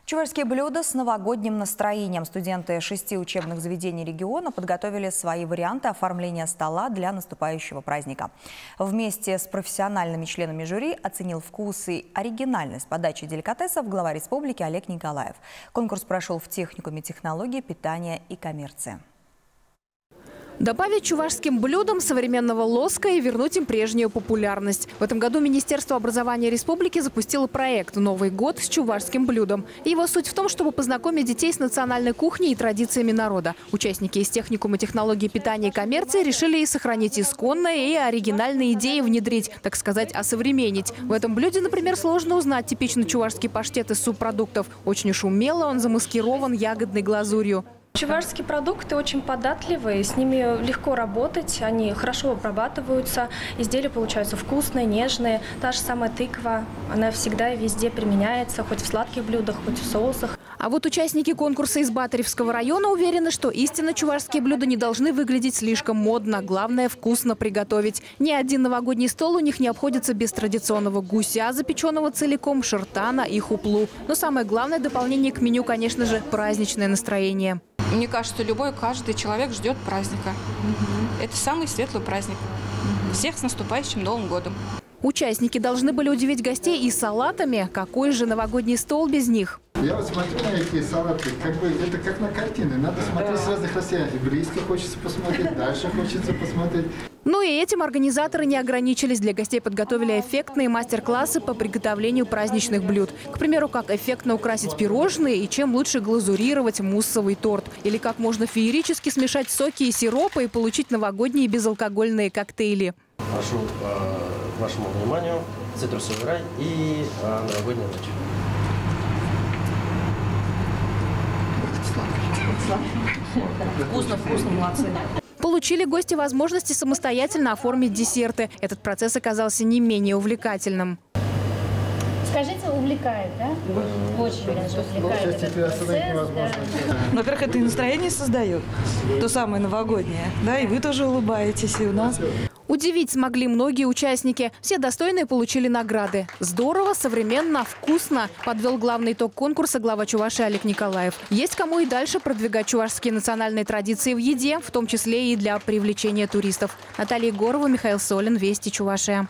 Чувашские блюда с новогодним настроением. Студенты 6 учебных заведений региона подготовили свои варианты оформления стола для наступающего праздника. Вместе с профессиональными членами жюри оценил вкус и оригинальность подачи деликатесов глава республики Олег Николаев. Конкурс прошел в техникуме технологии, питания и коммерции. Добавить чувашским блюдам современного лоска и вернуть им прежнюю популярность. В этом году Министерство образования республики запустило проект «Новый год с чувашским блюдом». Его суть в том, чтобы познакомить детей с национальной кухней и традициями народа. Участники из техникума технологии питания и коммерции решили и сохранить исконные и оригинальные идеи внедрить, так сказать, осовременить. В этом блюде, например, сложно узнать типичный чувашский паштет из субпродуктов. Очень уж умело он замаскирован ягодной глазурью. Чувашские продукты очень податливые, с ними легко работать, они хорошо обрабатываются, изделия получаются вкусные, нежные. Та же самая тыква, она всегда и везде применяется, хоть в сладких блюдах, хоть в соусах. А вот участники конкурса из Батаревского района уверены, что истинно чувашские блюда не должны выглядеть слишком модно. Главное – вкусно приготовить. Ни один новогодний стол у них не обходится без традиционного гуся, запеченного целиком, шертана и хуплу. Но самое главное дополнение к меню, конечно же, праздничное настроение. Мне кажется, каждый человек ждет праздника. Это самый светлый праздник. Всех с наступающим Новым годом. Участники должны были удивить гостей и салатами. Какой же новогодний стол без них? Я вот смотрю на эти салаты, это как на картины. Надо смотреть с разных расстояний. Близко хочется посмотреть, дальше хочется посмотреть. Ну и этим организаторы не ограничились. Для гостей подготовили эффектные мастер-классы по приготовлению праздничных блюд. К примеру, как эффектно украсить пирожные и чем лучше глазурировать муссовый торт. Или как можно феерически смешать соки и сиропы и получить новогодние безалкогольные коктейли. Прошу к вашему вниманию цитрусовый рай и новогодняя ночь. Вкусно, молодцы. Получили гости возможности самостоятельно оформить десерты. Этот процесс оказался не менее увлекательным. Скажите, увлекает, да? Очень даже увлекает этот процесс. Во-первых, это и настроение создает, то самое новогоднее, да, и вы тоже улыбаетесь, и у нас. Удивить смогли многие участники. Все достойные получили награды. Здорово, современно, вкусно, подвел главный итог конкурса глава Чувашии Олег Николаев. Есть кому и дальше продвигать чувашские национальные традиции в еде, в том числе и для привлечения туристов. Наталья Егорова, Михаил Солин, Вести, Чувашия.